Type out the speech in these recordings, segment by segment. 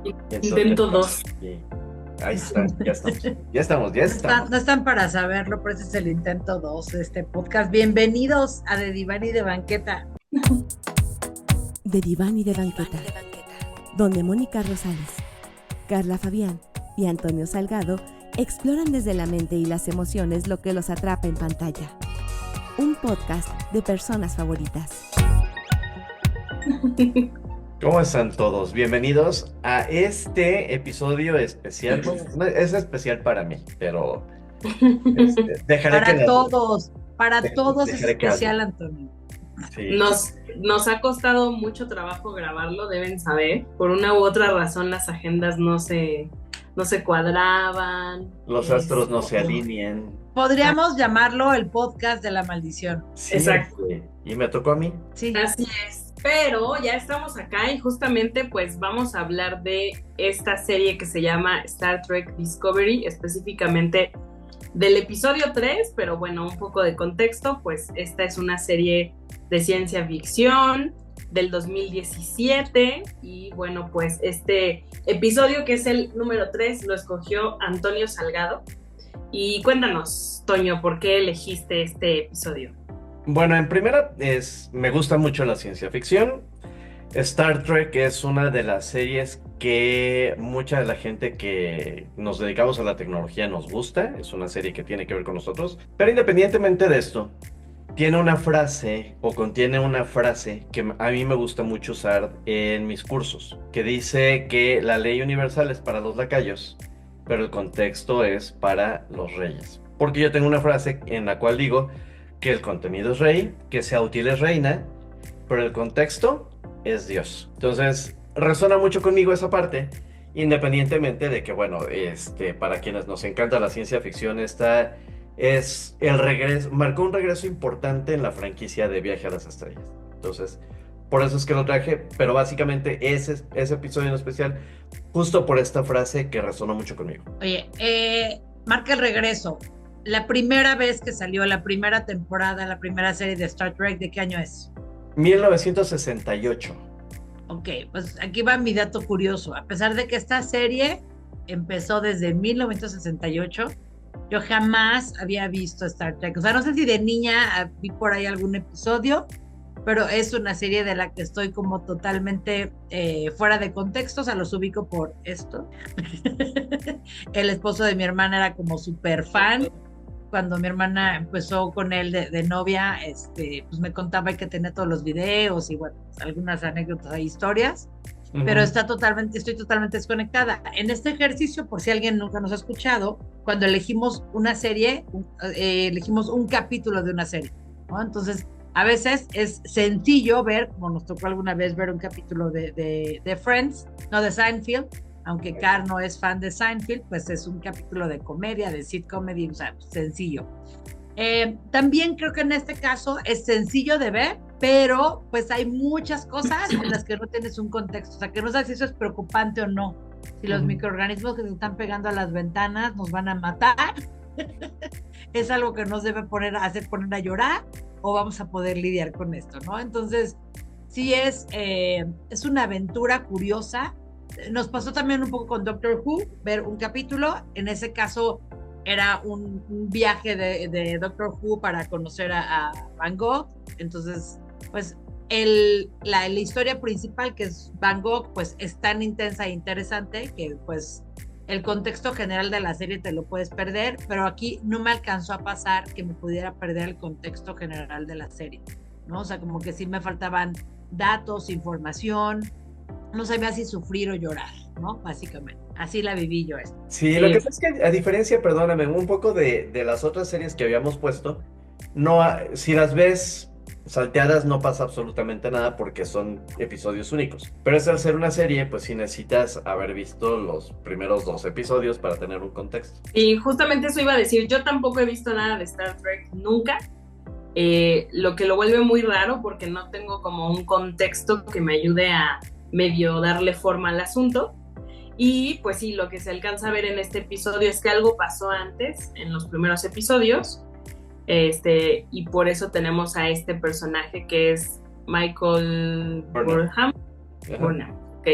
Intento Entonces, dos. sí, ahí está, ya estamos, ya estamos, ya estamos. No están para saberlo, pero ese es el intento 2 de este podcast. Bienvenidos a De Diván y de Banqueta. De Diván y de Banqueta, donde Mónica Rosales, Carla Fabián y Antonio Salgado exploran desde la mente y las emociones lo que los atrapa en pantalla. Un podcast de personas favoritas. ¿Cómo están todos? Bienvenidos a este episodio especial. No, es especial para mí, pero dejaré que Para todos es dejaré que hable. especial, Antonio. Sí. Nos ha costado mucho trabajo grabarlo, deben saber. Por una u otra razón las agendas no se cuadraban. Los astros no se alinean. Podríamos llamarlo el podcast de la maldición. Sí, Exacto. y me tocó a mí. Sí. Así es. Pero ya estamos acá y justamente pues vamos a hablar de esta serie que se llama Star Trek Discovery, específicamente del episodio 3, pero bueno, un poco de contexto, pues esta es una serie de ciencia ficción del 2017 y bueno, pues este episodio que es el número 3 lo escogió Antonio Salgado. Y cuéntanos, Toño, ¿por qué elegiste este episodio? Bueno, en primera me gusta mucho la ciencia ficción. Star Trek es una de las series que mucha de la gente que nos dedicamos a la tecnología nos gusta. Es una serie que tiene que ver con nosotros. Pero independientemente de esto, tiene una frase o contiene una frase que a mí me gusta mucho usar en mis cursos, que dice que la ley universal es para los lacayos, pero el contexto es para los reyes. Porque yo tengo una frase en la cual digo que el contenido es rey, que sea útil es reina, pero el contexto es Dios. Entonces, resuena mucho conmigo esa parte, independientemente de que, bueno, para quienes nos encanta la ciencia ficción, esta es el regreso, marcó un regreso importante en la franquicia de Viaje a las Estrellas. Entonces, por eso es que lo traje, pero básicamente ese episodio en especial, justo por esta frase que resonó mucho conmigo. Oye, marca el regreso. La primera vez que salió, la primera temporada, la primera serie de Star Trek, ¿de qué año es? 1968. Ok, pues aquí va mi dato curioso. A pesar de que esta serie empezó desde 1968, yo jamás había visto Star Trek. O sea, no sé si de niña vi por ahí algún episodio, pero es una serie de la que estoy como totalmente fuera de contexto. O sea, los ubico por esto. El esposo de mi hermana era como súper fan. Cuando mi hermana empezó con él de novia, pues me contaba que tenía todos los videos y bueno, pues algunas anécdotas e historias, pero estoy totalmente desconectada. En este ejercicio, por si alguien nunca nos ha escuchado, cuando elegimos una serie, elegimos un capítulo de una serie, ¿no? Entonces, a veces es sencillo ver, como nos tocó alguna vez ver un capítulo de Friends, no de Seinfeld, aunque Car no es fan de Seinfeld, pues es un capítulo de comedia, de sitcomedy, o sea, sencillo. También creo que en este caso es sencillo de ver, pero pues hay muchas cosas en las que no tienes un contexto, o sea, que no sabes si eso es preocupante o no. Si los microorganismos que se están pegando a las ventanas nos van a matar, es algo que nos debe hacer poner a llorar, o vamos a poder lidiar con esto, ¿no? Entonces, sí es una aventura curiosa. Nos pasó también un poco con Doctor Who, ver un capítulo, en ese caso era un viaje de Doctor Who para conocer a Van Gogh, entonces pues la historia principal, que es Van Gogh, pues es tan intensa e interesante que pues el contexto general de la serie te lo puedes perder, pero aquí no me alcanzó a pasar que me pudiera perder el contexto general de la serie, ¿no? O sea, como que sí me faltaban datos, información, no sabía si sufrir o llorar, ¿no? Básicamente. Así la viví yo esto. Sí, lo que pasa es que a diferencia, perdóname, un poco de las otras series que habíamos puesto, si las ves salteadas no pasa absolutamente nada porque son episodios únicos. Pero es al ser una serie, pues sí necesitas haber visto los primeros 2 episodios para tener un contexto. Y justamente eso iba a decir, yo tampoco he visto nada de Star Trek nunca, lo que lo vuelve muy raro porque no tengo como un contexto que me ayude a medio darle forma al asunto. Y pues sí, lo que se alcanza a ver en este episodio es que algo pasó antes, en los primeros episodios, y por eso tenemos a este personaje que es Michael Burnham, ¿ok?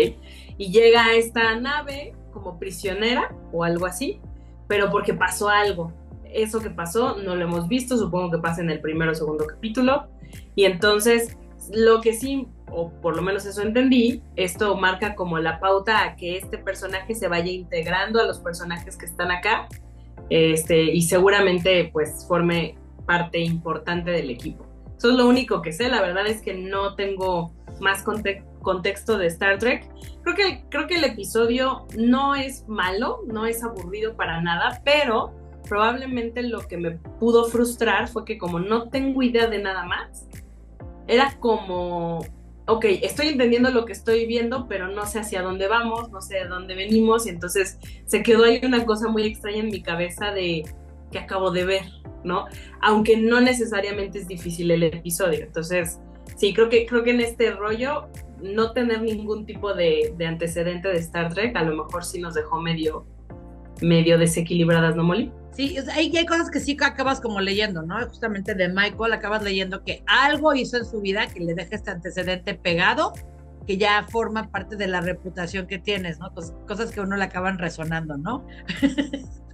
y llega a esta nave como prisionera o algo así, pero porque pasó algo. Eso que pasó no lo hemos visto, supongo que pasa en el primero o segundo capítulo, y entonces lo que sí, o por lo menos eso entendí, esto marca como la pauta a que este personaje se vaya integrando a los personajes que están acá, y seguramente pues forme parte importante del equipo. Eso es lo único que sé, la verdad es que no tengo más contexto de Star Trek. Creo que el episodio no es malo, no es aburrido para nada, pero probablemente lo que me pudo frustrar fue que como no tengo idea de nada más, era como, ok, estoy entendiendo lo que estoy viendo, pero no sé hacia dónde vamos, no sé de dónde venimos, y entonces se quedó ahí una cosa muy extraña en mi cabeza de que acabo de ver, ¿no? Aunque no necesariamente es difícil el episodio. Entonces, sí, creo que en este rollo, no tener ningún tipo de antecedente de Star Trek, a lo mejor sí nos dejó medio desequilibradas, ¿no, Molly? Sí, o sea, hay cosas que sí acabas como leyendo, ¿no? Justamente de Michael acabas leyendo que algo hizo en su vida que le deja este antecedente pegado, que ya forma parte de la reputación que tienes, ¿no? Cosas que a uno le acaban resonando, ¿no?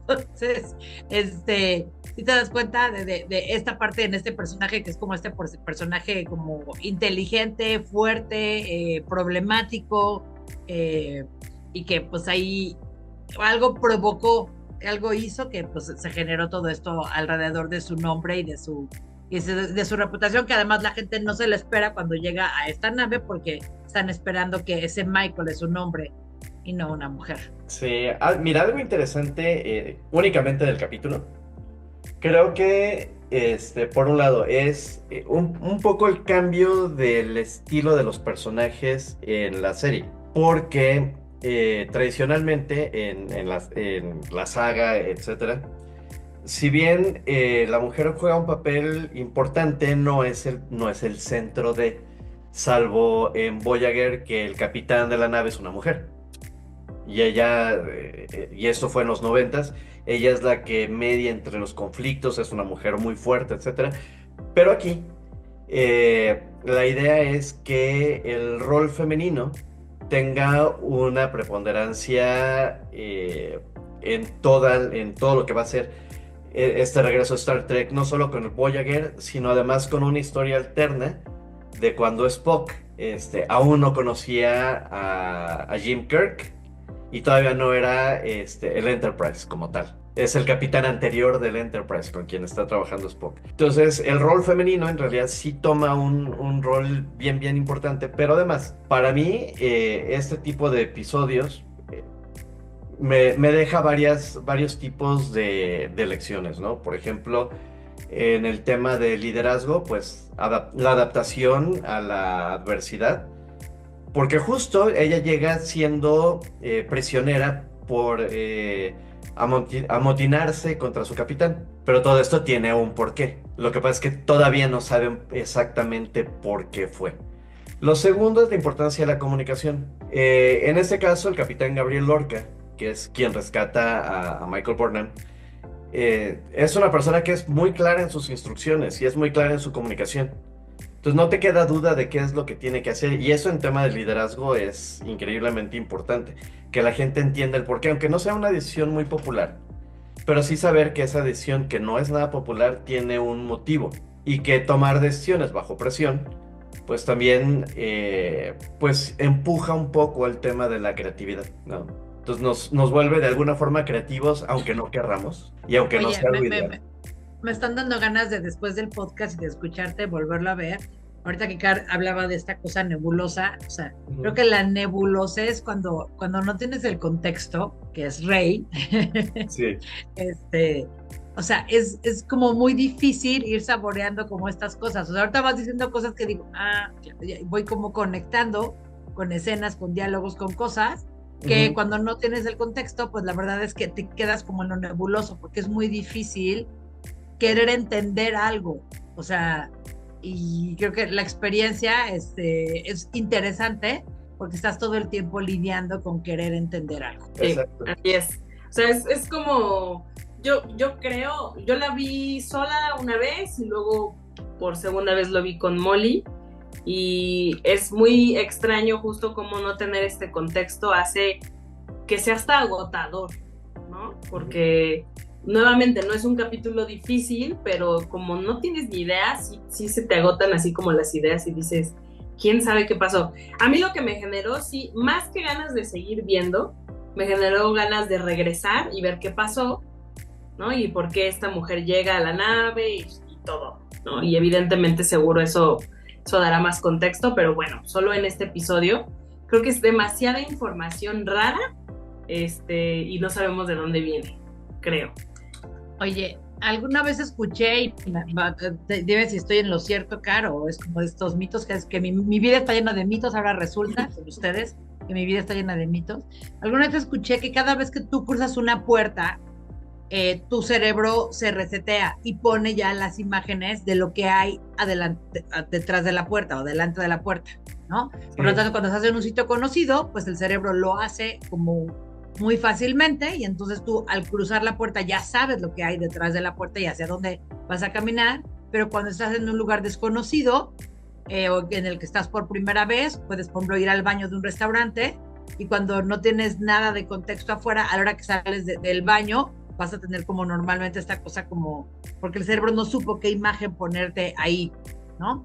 Entonces, si te das cuenta de esta parte en este personaje, que es como este personaje como inteligente, fuerte, problemático, y que pues ahí algo provocó, algo hizo que pues se generó todo esto alrededor de su nombre y de su reputación, que además la gente no se le espera cuando llega a esta nave porque están esperando que ese Michael es un hombre y no una mujer. Sí, mira, algo interesante únicamente del capítulo. Creo que, por un lado, es un poco el cambio del estilo de los personajes en la serie. Porque tradicionalmente en la saga, etcétera, si bien la mujer juega un papel importante, no es el centro salvo en Voyager, que el capitán de la nave es una mujer. Y ella, y esto fue en los 90s, ella es la que media entre los conflictos, es una mujer muy fuerte, etcétera. Pero aquí, la idea es que el rol femenino tenga una preponderancia en todo lo que va a ser este regreso a Star Trek, no solo con el Voyager, sino además con una historia alterna de cuando Spock aún no conocía a Jim Kirk y todavía no era el Enterprise como tal. Es el capitán anterior del Enterprise con quien está trabajando Spock. Entonces, el rol femenino en realidad sí toma un rol bien, bien importante, pero además, para mí, este tipo de episodios me deja varios tipos de lecciones, ¿no? Por ejemplo, en el tema de liderazgo, pues la adaptación a la adversidad, porque justo ella llega siendo prisionera por amotinarse contra su capitán. Pero todo esto tiene un porqué. Lo que pasa es que todavía no saben exactamente por qué fue. Lo segundo es la importancia de la comunicación. En este caso, el capitán Gabriel Lorca, que es quien rescata a Michael Burnham, es una persona que es muy clara en sus instrucciones y es muy clara en su comunicación. Entonces no te queda duda de qué es lo que tiene que hacer, y eso en tema de liderazgo es increíblemente importante, que la gente entienda el porqué, aunque no sea una decisión muy popular, pero sí saber que esa decisión, que no es nada popular, tiene un motivo, y que tomar decisiones bajo presión pues también pues empuja un poco el tema de la creatividad, ¿no? Entonces nos vuelve de alguna forma creativos, aunque no querramos y aunque no sea lo ideal. Me están dando ganas de, después del podcast y de escucharte, volverlo a ver. Ahorita que Car hablaba de esta cosa nebulosa, o sea, creo que la nebulosa es cuando no tienes el contexto, que es Rey. Sí. O sea, es como muy difícil ir saboreando como estas cosas. O sea, ahorita vas diciendo cosas que digo, voy como conectando con escenas, con diálogos, con cosas, que cuando no tienes el contexto, pues la verdad es que te quedas como en lo nebuloso, porque es muy difícil querer entender algo. O sea, y creo que la experiencia es interesante, porque estás todo el tiempo lidiando con querer entender algo. Exacto. Así es. O sea, es como... Yo creo, yo la vi sola una vez y luego por segunda vez lo vi con Molly, Y es muy extraño justo como no tener este contexto hace que sea hasta agotador, ¿no? Porque nuevamente no es un capítulo difícil, pero como no tienes ni idea, sí se te agotan así como las ideas y dices, ¿quién sabe qué pasó? A mí lo que me generó, sí, más que ganas de seguir viendo, me generó ganas de regresar y ver qué pasó, ¿no? Y por qué esta mujer llega a la nave y todo, ¿no? Y evidentemente seguro eso dará más contexto, pero bueno, solo en este episodio creo que es demasiada información rara, y no sabemos de dónde viene, creo. Oye, alguna vez escuché, y dime si estoy en lo cierto, Caro, o es como de estos mitos, que es que mi vida está llena de mitos, ahora resulta, con ustedes, que mi vida está llena de mitos. Alguna vez escuché que cada vez que tú cruzas una puerta, tu cerebro se resetea y pone ya las imágenes de lo que hay detrás de la puerta o delante de la puerta, ¿no? Sí. Por lo tanto, cuando estás en un sitio conocido, pues el cerebro lo hace como muy fácilmente y entonces tú al cruzar la puerta ya sabes lo que hay detrás de la puerta y hacia dónde vas a caminar, pero cuando estás en un lugar desconocido o en el que estás por primera vez, puedes, por ejemplo, ir al baño de un restaurante y cuando no tienes nada de contexto afuera, a la hora que sales del baño, vas a tener como normalmente esta cosa como, porque el cerebro no supo qué imagen ponerte ahí, ¿no?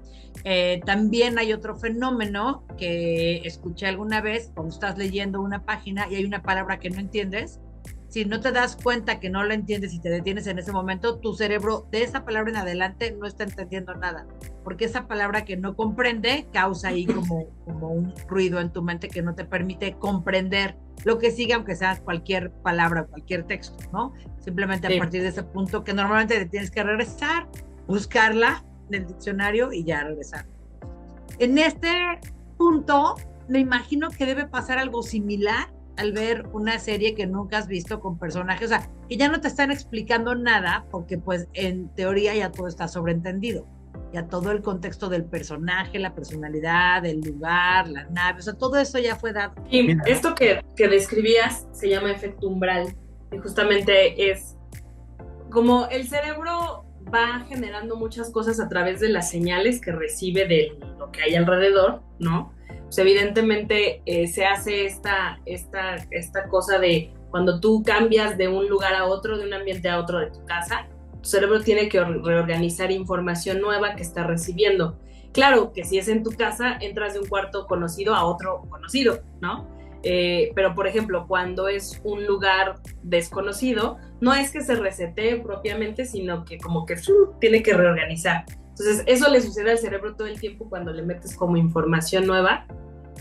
También hay otro fenómeno que escuché alguna vez, cuando estás leyendo una página y hay una palabra que no entiendes, si no te das cuenta que no la entiendes y te detienes en ese momento, tu cerebro de esa palabra en adelante no está entendiendo nada, porque esa palabra que no comprende causa ahí como un ruido en tu mente que no te permite comprender lo que sigue, aunque sea cualquier palabra, cualquier texto, ¿no? Simplemente a partir de ese punto que normalmente te tienes que regresar, buscarla en el diccionario y ya regresar. En este punto, me imagino que debe pasar algo similar al ver una serie que nunca has visto con personajes, o sea, que ya no te están explicando nada, porque pues en teoría ya todo está sobreentendido, ya todo el contexto del personaje, la personalidad, el lugar, la nave, o sea, todo eso ya fue dado. Y esto que describías se llama efecto umbral, y justamente es como el cerebro va generando muchas cosas a través de las señales que recibe de lo que hay alrededor, ¿no? Pues evidentemente se hace esta cosa de cuando tú cambias de un lugar a otro, de un ambiente a otro de tu casa, tu cerebro tiene que reorganizar información nueva que está recibiendo. Claro que si es en tu casa, entras de un cuarto conocido a otro conocido, ¿no? Pero por ejemplo, cuando es un lugar desconocido, no es que se resetee propiamente, sino que como que tiene que reorganizar. Entonces, eso le sucede al cerebro todo el tiempo cuando le metes como información nueva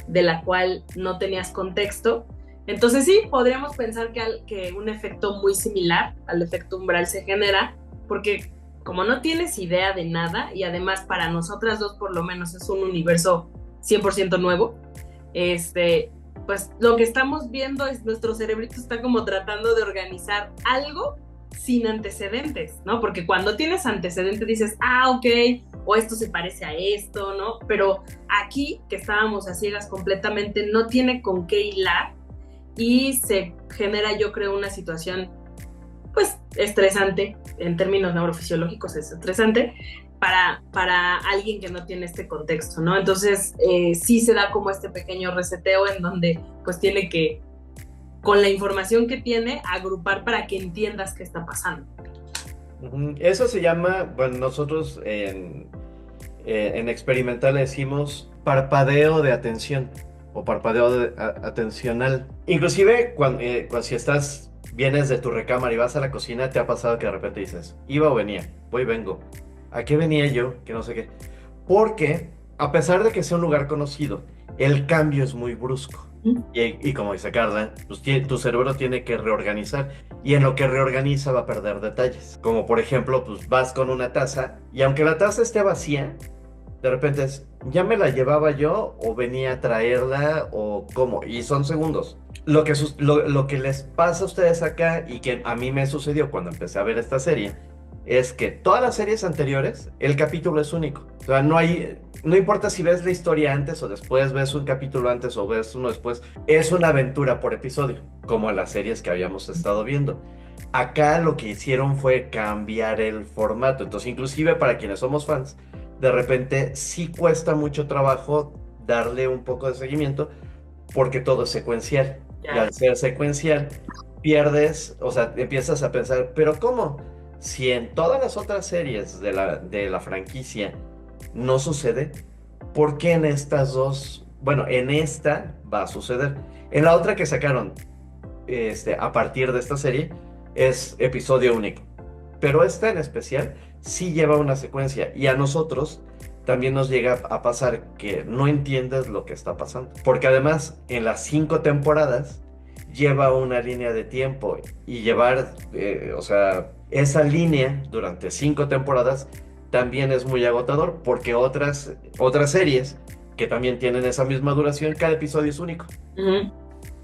de la cual no tenías contexto. Entonces sí, podríamos pensar que un efecto muy similar al efecto umbral se genera, porque como no tienes idea de nada, y además para nosotras dos por lo menos es un universo 100% nuevo, pues lo que estamos viendo es nuestro cerebrito está como tratando de organizar algo sin antecedentes, ¿no? Porque cuando tienes antecedentes dices, ok, o esto se parece a esto, ¿no? Pero aquí, que estábamos a ciegas completamente, no tiene con qué hilar y se genera, yo creo, una situación, pues, estresante, en términos neurofisiológicos es estresante, para alguien que no tiene este contexto, ¿no? Entonces, sí se da como este pequeño reseteo en donde, pues, tiene que, con la información que tiene, agrupar para que entiendas qué está pasando. Eso se llama, bueno, nosotros en experimental le decimos parpadeo de atención o parpadeo atencional. Inclusive cuando si vienes de tu recámara y vas a la cocina, te ha pasado que de repente dices, ¿iba o venía? Voy, vengo. ¿A qué venía yo? Que no sé qué. Porque a pesar de que sea un lugar conocido, el cambio es muy brusco. Y como dice Carla, pues tu cerebro tiene que reorganizar y en lo que reorganiza va a perder detalles. Como por ejemplo, pues vas con una taza y aunque la taza esté vacía, de repente ¿ya me la llevaba yo o venía a traerla o cómo? Y son segundos. Lo que les pasa a ustedes acá y que a mí me sucedió cuando empecé a ver esta serie es que todas las series anteriores, el capítulo es único. O sea, no importa si ves la historia antes o después, ves un capítulo antes o ves uno después, es una aventura por episodio, como las series que habíamos estado viendo. Acá lo que hicieron fue cambiar el formato, entonces inclusive para quienes somos fans, de repente sí cuesta mucho trabajo darle un poco de seguimiento porque todo es secuencial. Y Ya. al ser secuencial, pierdes, o sea, empiezas a pensar, pero ¿cómo? Si en todas las otras series de la franquicia no sucede, ¿por qué en estas dos? Bueno, en esta va a suceder. En la otra que sacaron a partir de esta serie es episodio único. Pero esta en especial sí lleva una secuencia y a nosotros también nos llega a pasar que no entiendes lo que está pasando. Porque además en las 5 temporadas lleva una línea de tiempo y llevar, o sea, esa línea durante 5 temporadas también es muy agotador porque otras series que también tienen esa misma duración, cada episodio es único. Ujú.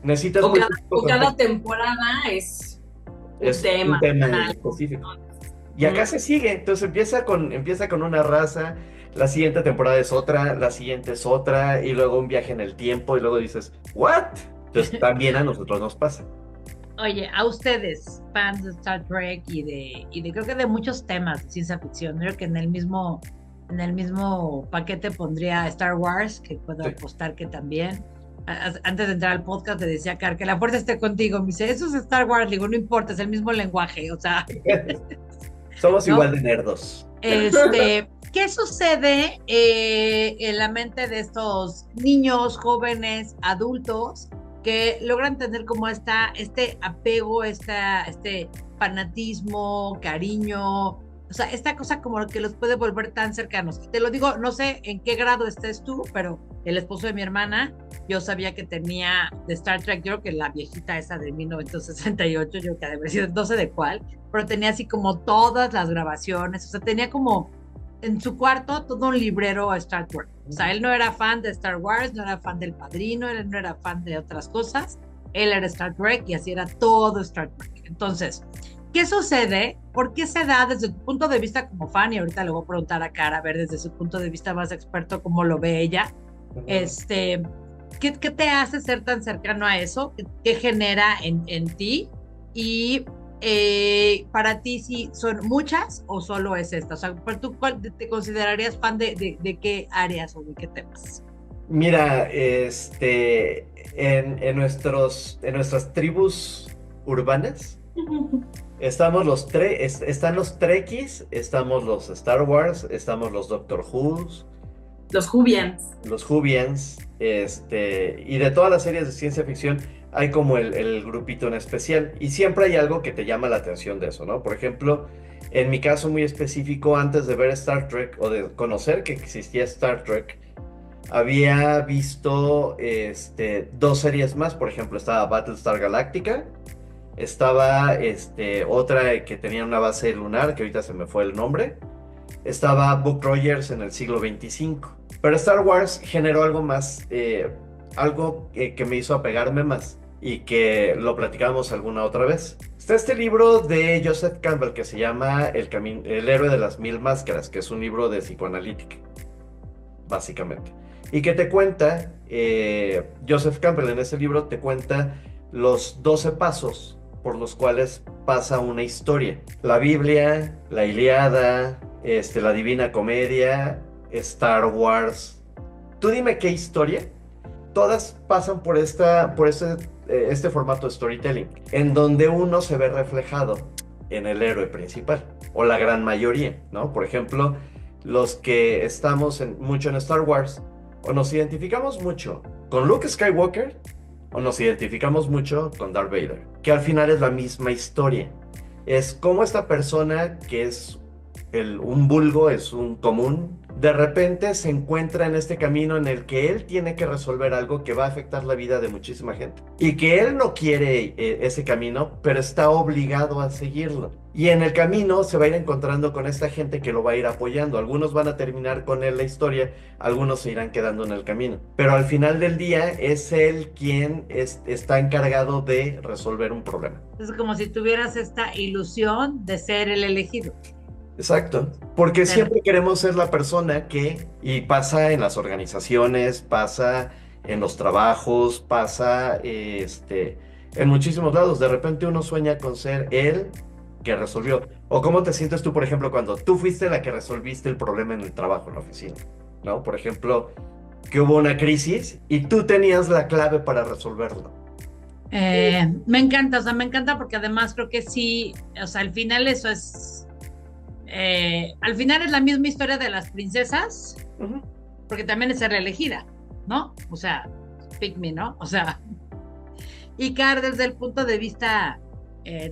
Necesitas O muy cada, o poco cada temporada es un es un tema. tema en Ajá. específico. Y acá Ujú. se sigue, entonces empieza con una raza, la siguiente temporada es otra, la siguiente es otra, y luego un viaje en el tiempo, y luego dices, ¿what? Entonces también a nosotros nos pasa. Oye, a ustedes, fans de Star Trek y de creo que de muchos temas de ciencia ficción, creo que en el mismo paquete pondría Star Wars, que puedo Sí. apostar que también. Antes de entrar al podcast te decía, Car, que la fuerza esté contigo. Me dice, eso es Star Wars, digo, no importa, es el mismo lenguaje, o sea, Somos ¿no? igual de nerdos. ¿Qué sucede en la mente de estos niños, jóvenes, adultos que logran tener como este apego, este fanatismo, cariño, o sea, esta cosa como que los puede volver tan cercanos? Te lo digo, no sé en qué grado estés tú, pero el esposo de mi hermana, yo sabía que tenía de Star Trek, yo creo que la viejita esa de 1968, yo que debe decir, no sé de cuál, pero tenía así como todas las grabaciones, o sea, tenía como en su cuarto todo un librero a Star Trek. O sea, él no era fan de Star Wars, no era fan del Padrino, él no era fan de otras cosas, él era Star Trek y así era todo Star Trek. Entonces, ¿qué sucede? ¿Por qué se da desde tu punto de vista como fan? Y ahorita le voy a preguntar a Cara, a ver desde su punto de vista más experto cómo lo ve ella. ¿Qué te hace ser tan cercano a eso? ¿Qué genera en ti? Y para ti, ¿sí son muchas o solo es esta? O sea, ¿tú cuál te considerarías fan de qué áreas o de qué temas? Mira, en nuestras tribus urbanas, estamos están los Trekkies, estamos los Star Wars, estamos los Doctor Who's, Los Jubians. los Whovians, y de todas las series de ciencia ficción hay como el grupito en especial, y siempre hay algo que te llama la atención de eso, ¿no? Por ejemplo, en mi caso muy específico, antes de ver Star Trek o de conocer que existía Star Trek, había visto 2 series más. Por ejemplo, estaba Battlestar Galactica, estaba otra que tenía una base lunar, que ahorita se me fue el nombre, estaba Buck Rogers en el siglo 25. Pero Star Wars generó algo más, algo que me hizo apegarme más y que lo platicamos alguna otra vez. Está este libro de Joseph Campbell que se llama El héroe de las 1000 máscaras, que es un libro de psicoanalítica, básicamente. Y que te cuenta, Joseph Campbell en ese libro te cuenta los 12 pasos por los cuales pasa una historia. La Biblia, la Ilíada, la Divina Comedia, Star Wars. Tú dime qué historia. Todas pasan por este formato de storytelling, en donde uno se ve reflejado en el héroe principal, o la gran mayoría, ¿no? Por ejemplo, los que estamos mucho en Star Wars, o nos identificamos mucho con Luke Skywalker, o nos identificamos mucho con Darth Vader, que al final es la misma historia. Es como esta persona que es un vulgo, es un común, de repente se encuentra en este camino en el que él tiene que resolver algo que va a afectar la vida de muchísima gente. Y que él no quiere ese camino, pero está obligado a seguirlo. Y en el camino se va a ir encontrando con esta gente que lo va a ir apoyando. Algunos van a terminar con él la historia, algunos se irán quedando en el camino. Pero al final del día es él quien está encargado de resolver un problema. Es como si tuvieras esta ilusión de ser el elegido. Exacto, porque Claro. siempre queremos ser la persona y pasa en las organizaciones, pasa en los trabajos, pasa en muchísimos lados. De repente uno sueña con ser que resolvió. O cómo te sientes tú, por ejemplo, cuando tú fuiste la que resolviste el problema en el trabajo, en la oficina, ¿no? Por ejemplo, que hubo una crisis y tú tenías la clave para resolverlo. Me encanta, o sea, me encanta porque además creo que sí, o sea, al final eso es, al final es la misma historia de las princesas, Ujú. porque también es ser elegida, ¿no? O sea, pick me, ¿no? O sea, y Car, desde el punto de vista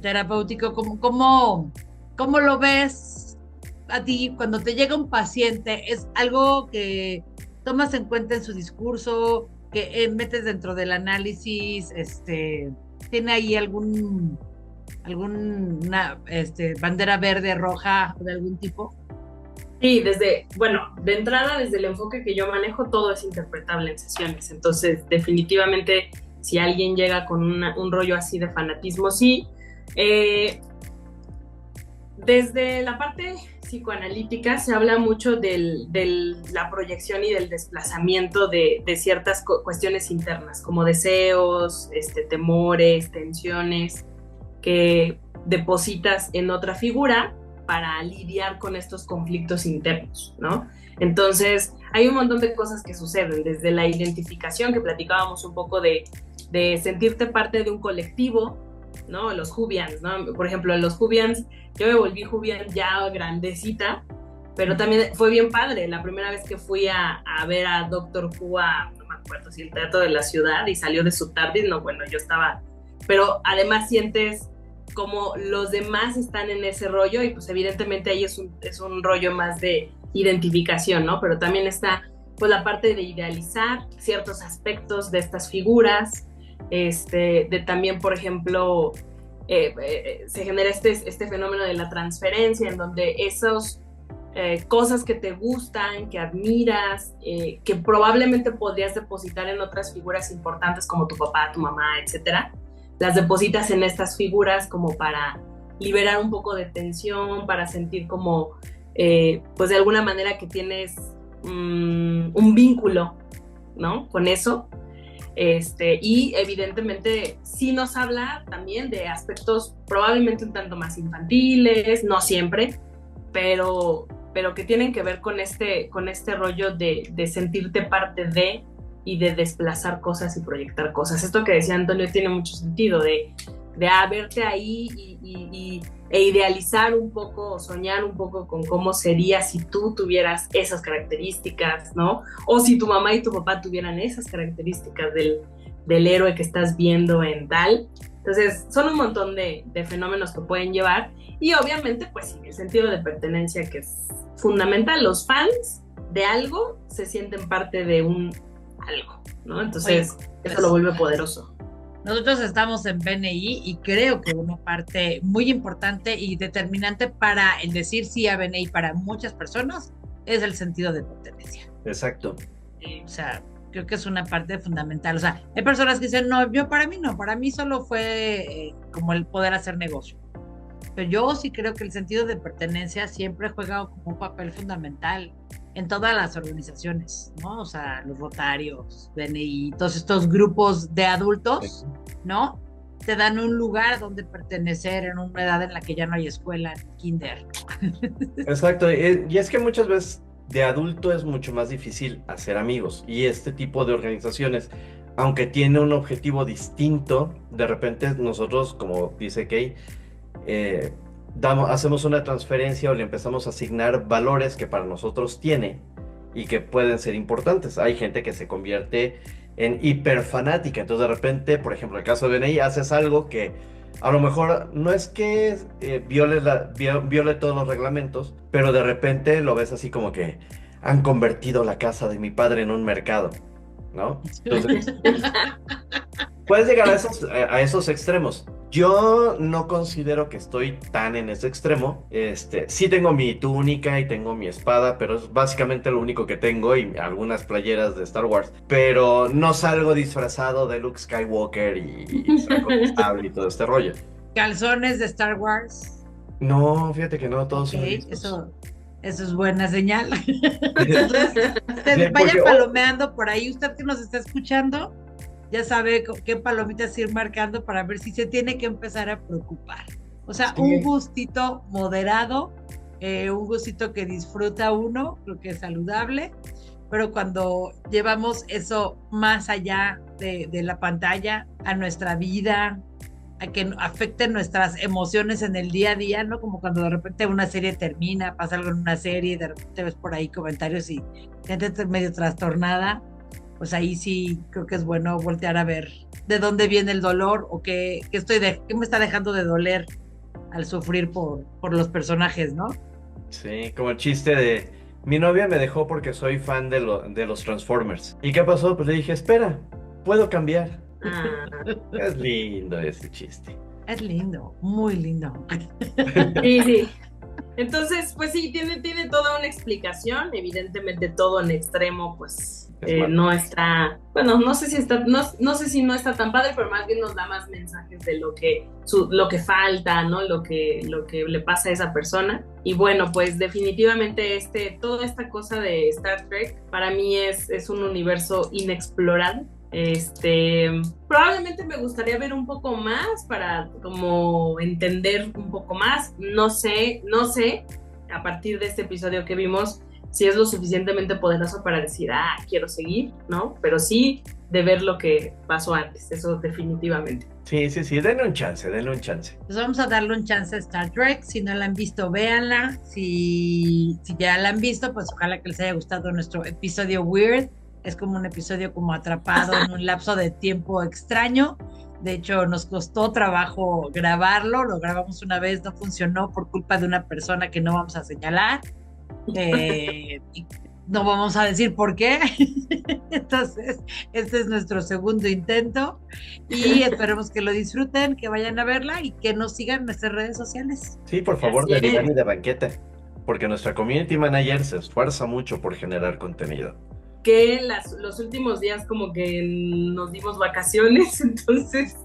terapéutico, ¿cómo lo ves a ti cuando te llega un paciente? ¿Es algo que tomas en cuenta en su discurso, que metes dentro del análisis? ¿Tiene ahí alguna bandera verde, roja de algún tipo? Sí, bueno, de entrada, desde el enfoque que yo manejo, todo es interpretable en sesiones. Entonces, definitivamente, si alguien llega con un rollo así de fanatismo, sí. Desde la parte psicoanalítica se habla mucho de la proyección y del desplazamiento de ciertas cuestiones internas, como deseos, temores, tensiones, que depositas en otra figura para lidiar con estos conflictos internos, ¿no? Entonces, hay un montón de cosas que suceden, desde la identificación, que platicábamos un poco de sentirte parte de un colectivo, ¿no? Los Jubians, ¿no? Por ejemplo, en los Jubians, yo me volví Jubian ya grandecita, pero también fue bien padre. La primera vez que fui a ver a Doctor Who, no me acuerdo si el Teatro de la Ciudad, y salió de su TARDIS, no, bueno, yo estaba... Pero además sientes como los demás están en ese rollo, y pues evidentemente ahí es un rollo más de identificación, ¿no? Pero también está pues la parte de idealizar ciertos aspectos de estas figuras, de también, por ejemplo, se genera este fenómeno de la transferencia, en donde esos cosas que te gustan, que admiras, que probablemente podrías depositar en otras figuras importantes como tu papá, tu mamá, etcétera, las depositas en estas figuras como para liberar un poco de tensión, para sentir como, pues de alguna manera que tienes un vínculo, ¿no? Con eso. Y evidentemente sí nos habla también de aspectos probablemente un tanto más infantiles, no siempre, pero que tienen que ver con este rollo de sentirte parte de, y de desplazar cosas y proyectar cosas. Esto que decía Antonio tiene mucho sentido, de verte ahí e idealizar un poco, soñar un poco con cómo sería si tú tuvieras esas características, ¿no? O si tu mamá y tu papá tuvieran esas características del héroe que estás viendo en tal. Entonces, son un montón de fenómenos que pueden llevar, y obviamente, pues sí, el sentido de pertenencia, que es fundamental. Los fans de algo se sienten parte de un algo, ¿no? Entonces, eso lo vuelve poderoso. Nosotros estamos en BNI y creo que una parte muy importante y determinante para el decir sí a BNI para muchas personas es el sentido de pertenencia. Exacto. O sea, creo que es una parte fundamental. O sea, hay personas que dicen, no, para mí solo fue como el poder hacer negocio. Pero yo sí creo que el sentido de pertenencia siempre juega como un papel fundamental en todas las organizaciones, ¿no? O sea, los Rotarios, BNI, todos estos grupos de adultos, ¿no? Te dan un lugar donde pertenecer en una edad en la que ya no hay escuela, kinder. Exacto, y es que muchas veces de adulto es mucho más difícil hacer amigos, y este tipo de organizaciones, aunque tiene un objetivo distinto, de repente nosotros, como dice Kay, hacemos una transferencia o le empezamos a asignar valores que para nosotros tiene y que pueden ser importantes. Hay gente que se convierte en hiperfanática, entonces de repente, por ejemplo, en el caso de BNI, haces algo que a lo mejor no es que viole todos los reglamentos, pero de repente lo ves así como que han convertido la casa de mi padre en un mercado, ¿no? Entonces, puedes llegar a esos extremos. Yo no considero que estoy tan en ese extremo. Sí tengo mi túnica y tengo mi espada, pero es básicamente lo único que tengo, y algunas playeras de Star Wars. Pero no salgo disfrazado de Luke Skywalker y saco mi sable y todo este rollo. ¿Calzones de Star Wars? No, fíjate que no, todos son eso es buena señal. Entonces, vayan palomeando por ahí. Usted que nos está escuchando, ya sabe qué palomitas ir marcando para ver si se tiene que empezar a preocupar. O sea, Sí. un gustito moderado, un gustito que disfruta uno, creo que es saludable, pero cuando llevamos eso más allá de la pantalla, a nuestra vida, a que afecten nuestras emociones en el día a día, ¿no? Como cuando de repente una serie termina, pasa algo en una serie, de repente ves por ahí comentarios y gente medio trastornada, pues ahí sí creo que es bueno voltear a ver de dónde viene el dolor o qué me está dejando de doler al sufrir por los personajes, ¿no? Sí, como el chiste de mi novia me dejó porque soy fan de los Transformers. ¿Y qué pasó? Pues le dije, espera, puedo cambiar. Ah, Es lindo ese chiste. Es lindo, muy lindo. sí, sí. Entonces, pues sí, tiene toda una explicación. Evidentemente todo en extremo, pues no está, bueno, no sé si no está tan padre, pero más bien nos da más mensajes de lo que falta, ¿no? Lo que le pasa a esa persona. Y bueno, pues definitivamente toda esta cosa de Star Trek para mí es un universo inexplorado. Probablemente me gustaría ver un poco más para como entender un poco más. No sé a partir de este episodio que vimos si es lo suficientemente poderoso para decir, quiero seguir, ¿no? Pero sí de ver lo que pasó antes, eso definitivamente. Sí, denle un chance. Pues vamos a darle un chance a Star Trek. Si no la han visto, véanla. Si ya la han visto, pues ojalá que les haya gustado nuestro episodio Weird. Es como un episodio como atrapado en un lapso de tiempo extraño. De hecho, nos costó trabajo grabarlo. Lo grabamos una vez, no funcionó por culpa de una persona que no vamos a señalar. Y no vamos a decir por qué. Entonces, este es nuestro segundo intento. Y esperemos que lo disfruten, que vayan a verla y que nos sigan en nuestras redes sociales. Sí, por favor, Así de es. diván y de banqueta. Porque nuestra community manager se esfuerza mucho por generar contenido. Que los últimos días como que nos dimos vacaciones, entonces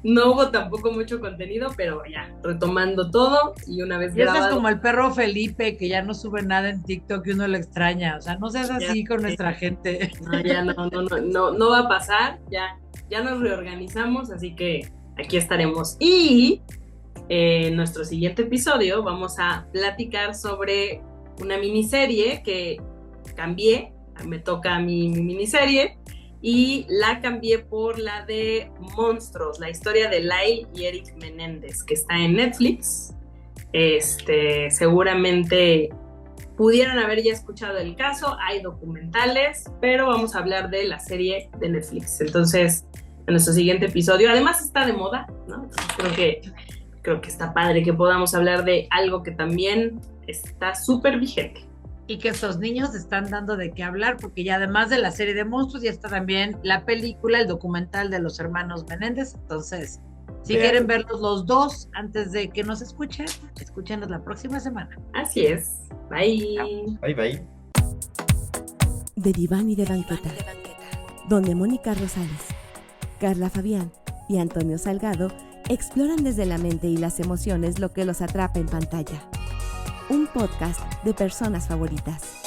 no hubo tampoco mucho contenido, pero ya, retomando todo y una vez Y eso es grabado. como el perro Felipe, que ya no sube nada en TikTok y uno lo extraña. O sea, no seas así con nuestra gente. No, ya no va a pasar, ya nos reorganizamos, así que aquí estaremos. Y en nuestro siguiente episodio vamos a platicar sobre una miniserie que cambié, me toca mi miniserie, y la cambié por la de Monstruos, la historia de Lyle y Eric Menéndez, que está en Netflix. Seguramente pudieron haber ya escuchado el caso, hay documentales, pero vamos a hablar de la serie de Netflix. Entonces, en nuestro siguiente episodio, además está de moda, ¿no? Creo que está padre que podamos hablar de algo que también está súper vigente. Y que estos niños están dando de qué hablar, porque ya además de la serie de monstruos, ya está también la película, el documental de los hermanos Menéndez. Entonces, si quieren verlos los dos antes de que nos escuchen, escúchenos la próxima semana. Así es. Bye. Bye. De diván y de banqueta, donde Mónica Rosales, Carla Fabián y Antonio Salgado exploran desde la mente y las emociones lo que los atrapa en pantalla. Un podcast de personas favoritas.